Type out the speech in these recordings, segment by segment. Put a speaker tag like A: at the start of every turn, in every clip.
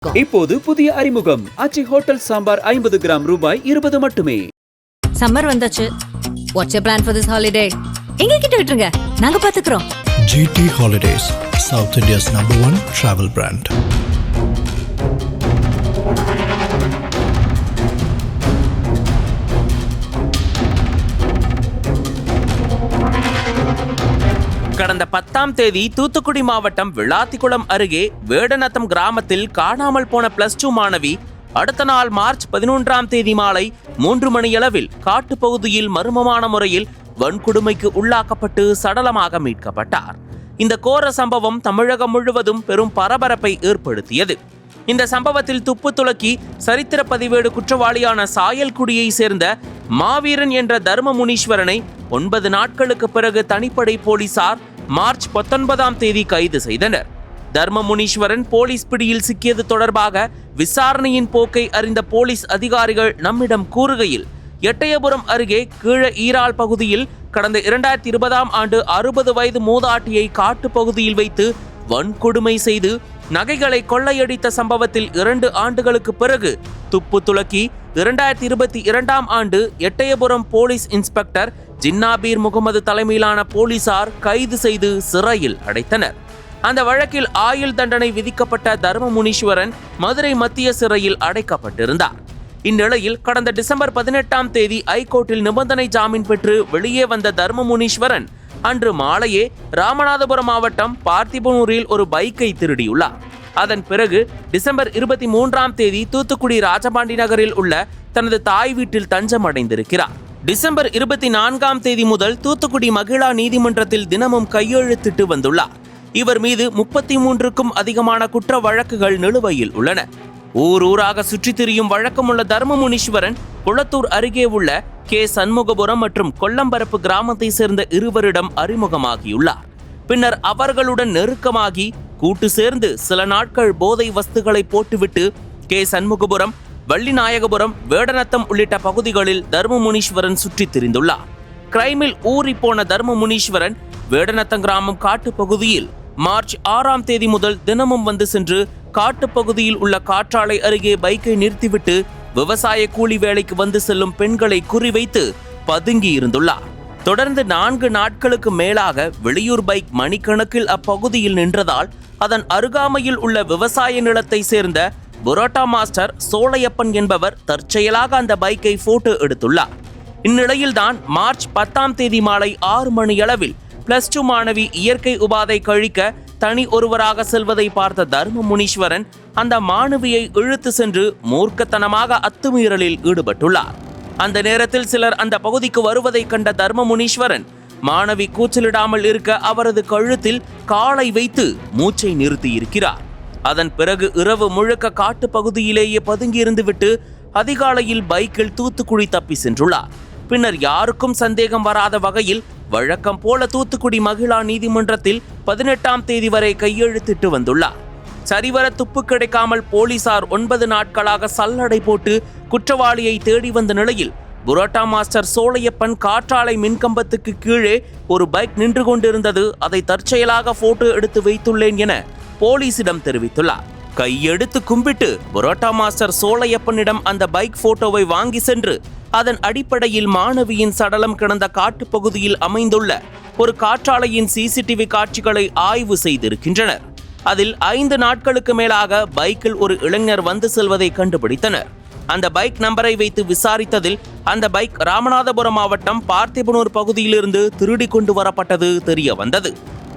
A: இப்போது புதிய அறிமுகம் ஆச்சி ஹோட்டல் சாம்பார் 50 கிராம் ரூபாய் 20 மட்டுமே.
B: சம்மர் வந்தாச்சு. What's your plan for this holiday? எங்க கிட்ட விட்டுருங்க, நாங்க பாத்துக்கிறோம்.
C: GT Holidays, South India's #1 travel brand.
D: கடந்த 10ஆம் தேதி தூத்துக்குடி மாவட்டம் விளாத்திக்குளம் அருகே வேடநத்தம் கிராமத்தில் காணாமல் போன +2 மாணவி அடுத்த நாள் மார்ச் 11ஆம் தேதி மாலை 3 மணியளவில் காட்டுப்பகுதியில் மர்மமான முறையில் வன்கொடுமைக்கு உள்ளாக்கப்பட்டு சடலமாக மீட்கப்பட்டார். இந்த கோர சம்பவம் தமிழகம் முழுவதும் பெரும் பரபரப்பை ஏற்படுத்தியது. இந்த சம்பவத்தில் துப்பு துலக்கி சரித்திர பதிவேடு குற்றவாளியான சாயல்குடியை சேர்ந்த மாவீரன் என்ற தர்ம முனீஸ்வரனை 9 நாட்களுக்கு பிறகு தனிப்படை போலீசார் மார்ச் 19ஆம் தேதி கைது செய்தனர். தர்ம முனீஸ்வரன் போலீஸ் பிடியில் சிக்கியது தொடர்பாக விசாரணையின் போக்கை அறிந்த போலீஸ் அதிகாரிகள் நம்மிடம் கூறுகையில், எட்டயபுரம் அருகே கீழ ஈரால் பகுதியில் கடந்த 2020ஆம் ஆண்டு 60 வயது மூதாட்டியை காட்டு பகுதியில் வைத்து வன்கொடுமை செய்து நகைகளை கொள்ளையடித்த சம்பவத்தில் 2 ஆண்டுகளுக்கு பிறகு துப்பு துலக்கி 2022ஆம் ஆண்டு எட்டயபுரம் போலீஸ் இன்ஸ்பெக்டர் ஜின்னாபீர் முகமது தலைமையிலான போலீசார் கைது செய்து சிறையில் அடைத்தனர். அந்த வழக்கில் ஆயுள் தண்டனை விதிக்கப்பட்ட தர்ம முனீஸ்வரன் மதுரை மத்திய சிறையில் அடைக்கப்பட்டிருந்தார். இந்நிலையில் கடந்த டிசம்பர் 18ஆம் தேதி ஐகோர்ட்டில் நிபந்தனை ஜாமீன் பெற்று வெளியே வந்த தர்ம முனீஸ்வரன் அன்று மாலையே ராமநாதபுரம் மாவட்டம் பார்த்திபனூரில் ஒரு பைக்கை திருடியுள்ளார். அதன் பிறகு டிசம்பர் 23ஆம் தேதி தூத்துக்குடி ராஜபாண்டி நகரில் உள்ள தனது தாய் வீட்டில் தஞ்சம் அடைந்திருக்கிறார். டிசம்பர் 24ஆம் தேதி முதல் தூத்துக்குடி மகிழா நீதிமன்றத்தில் தினமும் கையெழுத்திட்டு வந்துள்ளார். இவர் மீது 33க்கும் அதிகமான குற்ற வழக்குகள் நிலுவையில் உள்ளன. ஊராக சுற்றித் திரியும் வழக்கமுள்ள தர்ம முனீஸ்வரன் குளத்தூர் அருகே உள்ள கே சண்முகபுரம் மற்றும் கொல்லம்பரப்பு கிராமத்தை சேர்ந்த இருவரிடம் அறிமுகமாகியுள்ளார். பின்னர் அவர்களுடன் நெருக்கமாகி கூட்டு சேர்ந்து சில நாட்கள் போதை வஸ்துகளை போட்டுவிட்டு கே சண்முகபுரம், வள்ளிநாயகபுரம், வேடநத்தம் உள்ளிட்ட பகுதிகளில் தர்ம முனீஸ்வரன் சுற்றித் திரிந்துள்ளார். கிரைமில் ஊறி போன தர்ம முனீஸ்வரன் வேடநத்தம் கிராமம் காட்டு பகுதியில் மார்ச் 6ஆம் தேதி முதல் தினமும் வந்து சென்று காட்டுப்பகுதியில் உள்ள காற்றாலை அருகே பைக்கை நிறுத்திவிட்டு விவசாய கூலி வேலைக்கு வந்து செல்லும் பெண்களை குறிவைத்து பதுங்கி இருந்துள்ளார். தொடர்ந்து 4 நாட்களுக்கு மேலாக வெளியூர் பைக் மணிக்கணக்கில் அப்பகுதியில் நின்றதால் அதன் அருகாமையில் உள்ள விவசாய நிலத்தை சேர்ந்த புரோட்டா மாஸ்டர் சோலையப்பன் என்பவர் தற்செயலாக அந்த பைக்கை போட்டோ எடுத்துள்ளார். இந்நிலையில்தான் மார்ச் 10ஆம் தேதி மாலை 6 மணியளவில் +2 மாணவி இயற்கை உபாதை கழிக்க தனி ஒருவராக செல்வதை பார்த்த தர்ம முனீஸ்வரன் அந்த மாணவியை இழுத்து சென்று மூர்க்கத்தனமாக அத்துமீறலில் ஈடுபட்டுள்ளார். அந்த நேரத்தில் சிலர் அந்த பகுதிக்கு வருவதை கண்ட தர்ம முனீஸ்வரன் மாணவி கூச்சலிடாமல் இருக்க அவரது கழுத்தில் காலை வைத்து மூச்சை நிறுத்தி இருக்கிறார். அதன் பிறகு இரவு முழுக்க காட்டு பகுதியிலேயே பதுங்கியிருந்துவிட்டு அதிகாலையில் பைக்கில் தூத்துக்குடி தப்பி சென்றுள்ளார். பின்னர் யாருக்கும் சந்தேகம் வராத வகையில் வழக்கம் போல தூத்துக்குடி மகிழா நீதிமன்றத்தில் 18ஆம் தேதி வரை கையெழுத்திட்டு வந்துள்ளார். சரிவர துப்பு கிடைக்காமல் போலீசார் 9 நாட்களாக சல்லடை போட்டு குற்றவாளியை தேடி வந்த நிலையில் புரோட்டா மாஸ்டர் சோலையப்பன் காற்றாலை மின்கம்பத்துக்கு கீழே ஒரு பைக் நின்று கொண்டிருந்தது, அதை தற்செயலாக போட்டோ எடுத்து வைத்துள்ளேன் என போலீசிடம் தெரிவித்துள்ளார். கையெடுத்து கும்பிட்டு புரோட்டா மாஸ்டர் சோலையப்பனிடம் அந்த பைக் போட்டோவை வாங்கி சென்று அதன் அடிப்படையில் மாணவியின் சடலம் கிடந்த காட்டுப்பகுதியில் அமைந்துள்ள ஒரு காற்றாலையின் CCTV காட்சிகளை ஆய்வு செய்திருக்கின்றனர். அதில் 5 நாட்களுக்கு மேலாக பைக்கில் ஒரு இளைஞர் வந்து செல்வதை கண்டுபிடித்தனர். அந்த பைக் நம்பரை வைத்து விசாரித்ததில் அந்த பைக் ராமநாதபுரம் மாவட்டம் பார்த்திபனூர் பகுதியிலிருந்து திருடி கொண்டு வரப்பட்டது தெரிய வந்தது.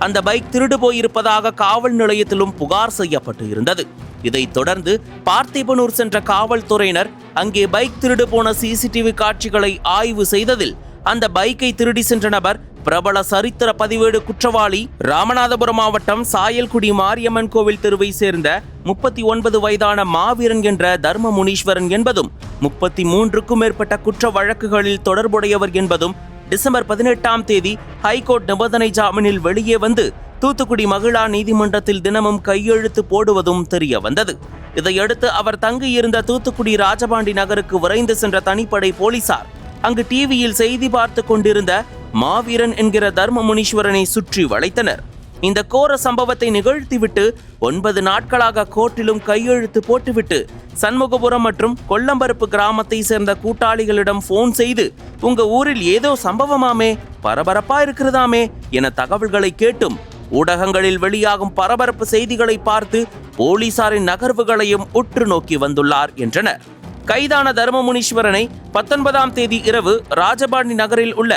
D: அந்த பைக் திருடு போயிருப்பதாக காவல் நிலையத்திலும் புகார் செய்யப்பட்டு இருந்தது. இதைத் தொடர்ந்து பார்த்திபனூர் சென்ற காவல்துறையினர் அங்கே பைக் திருடு போன CCTV காட்சிகளை ஆய்வு செய்ததில் அந்த பைக்கை திருடி சென்ற நபர் பிரபல சரித்திர பதிவேடு குற்றவாளி ராமநாதபுரம் மாவட்டம் சாயல்குடி மாரியம்மன் கோவில் தெருவை சேர்ந்த 39 வயதான மாவீரன் என்ற தர்ம முனீஸ்வரன் என்பதும் 33க்கும் மேற்பட்ட குற்ற வழக்குகளில் தொடர்புடையவர் என்பதும் டிசம்பர் 18ஆம் தேதி ஹைகோர்ட் நிபந்தனை ஜாமீனில் வெளியே வந்து தூத்துக்குடி மகிழா நீதிமன்றத்தில் தினமும் கையெழுத்து போடுவதும் தெரிய வந்தது. இதையடுத்து அவர் தங்கியிருந்த தூத்துக்குடி ராஜபாண்டி நகருக்கு விரைந்து சென்ற தனிப்படை போலீசார் அங்கு டிவியில் செய்தி பார்த்து கொண்டிருந்த மாவீரன் என்கிற தர்ம முனீஸ்வரனை சுற்றி வளைத்தனர். இந்த கோர சம்பவத்தை நிகழ்த்திவிட்டு 9 நாட்களாக கோர்ட்டிலும் கையெழுத்து போட்டுவிட்டு சண்முகபுரம் மற்றும் கொல்லம்பருப்பு கிராமத்தை சேர்ந்த கூட்டாளிகளிடம் போன் செய்து உங்க ஊரில் ஏதோ சம்பவமாமே, பரபரப்பா இருக்கிறதாமே என தகவல்களை கேட்டும் ஊடகங்களில் வெளியாகும் பரபரப்பு செய்திகளை பார்த்து போலீசாரின் நகர்வுகளையும் உற்று நோக்கி வந்துள்ளார் என்றனர். கைதான தர்மமுனீஸ்வரனை 19ஆம் தேதி இரவு ராஜபாண்டி நகரில் உள்ள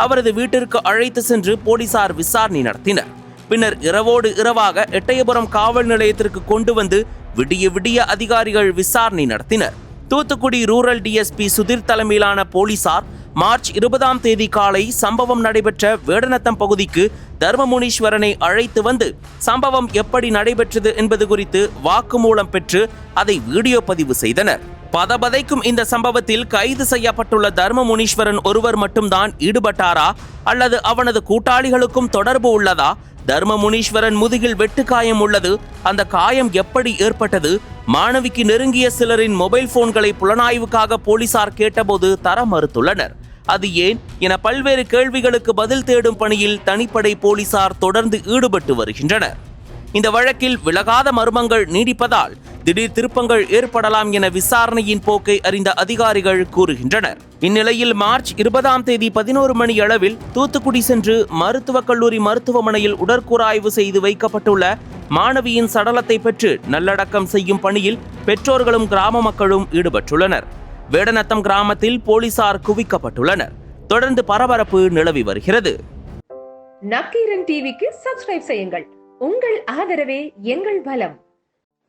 D: அவரது வீட்டிற்கு அழைத்து சென்று போலீசார் விசாரணை நடத்தினர். பின்னர் இரவோடு இரவாக எட்டயபுரம் காவல் நிலையத்திற்கு கொண்டு வந்து விடிய விடிய அதிகாரிகள் விசாரணை நடத்தினர். தூத்துக்குடி ரூரல் டிஎஸ்பி சுதீர் தலைமையிலான போலீசார் மார்ச் 20ஆம் தேதி காலை சம்பவம் நடைபெற்ற வேடநத்தம் பகுதிக்கு தர்மமுனீஸ்வரனை அழைத்து வந்து சம்பவம் எப்படி நடைபெற்றது என்பது குறித்து வாக்குமூலம் பெற்று அதை வீடியோ பதிவு செய்தனர். பதபதைக்கும் இந்த சம்பவத்தில் கைது செய்யப்பட்டுள்ள தர்மமுனீஸ்வரன் ஒருவர் மட்டும்தான் ஈடுபட்டாரா அல்லது அவனது கூட்டாளிகளுக்கும் தொடர்பு உள்ளதா? தர்மமுனீஸ்வரன் முதுகில் வெட்டு காயம் உள்ளது. அந்த காயம் எப்படி ஏற்பட்டது? மாணவிக்கு நெருங்கிய சிலரின் மொபைல் போன்களை புலனாய்வுக்காக போலீசார் கேட்டபோது தர மறுத்துள்ளனர். அது ஏன் என பல்வேறு கேள்விகளுக்கு பதில் தேடும் பணியில் தனிப்படை போலீசார் தொடர்ந்து ஈடுபட்டு வருகின்றனர். இந்த வழக்கில் விலகாத மர்மங்கள் நீடிப்பதால் திடீர் திருப்பங்கள் ஏற்படலாம் என விசாரணையின் போக்கை அறிந்த அதிகாரிகள் கூறுகின்றனர். இந்நிலையில் மார்ச் 20ஆம் தேதி 11 மணி அளவில் தூத்துக்குடி சென்று மருத்துவக் கல்லூரி மருத்துவமனையில் உடற்கூறாய்வு செய்து வைக்கப்பட்டுள்ள மாணவியின் சடலத்தை பெற்று நல்லடக்கம் செய்யும் பணியில் பெற்றோர்களும் கிராம மக்களும் ஈடுபட்டுள்ளனர். வேடநத்தம் கிராமத்தில் போலீசார் குவிக்கப்பட்டுள்ளனர். தொடர்ந்து பரபரப்பு நிலவி வருகிறது.
E: நக்கீரன் டிவிக்கு சப்ஸ்கிரைப் செய்யுங்கள். உங்கள் ஆதரவே எங்கள் பலம்.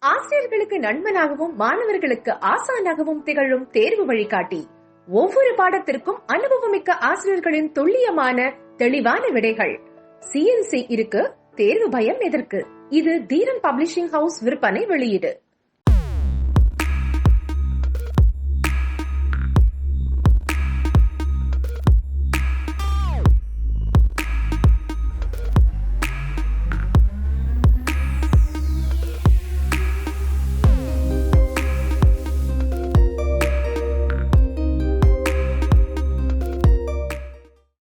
E: ஆசிரியர்களுக்கு நண்பனாகவும் மாணவர்களுக்கு ஆசானாகவும் திகழும் தேர்வு வழிகாட்டி. ஒவ்வொரு பாடத்திற்கும் அனுபவமிக்க ஆசிரியர்களின் துல்லியமான தெளிவான விடைகள். CNC இருக்கு, தேர்வு பயம் எதற்கு? இது தீரன் பப்ளிஷிங் ஹவுஸ் விற்பனை வெளியீடு.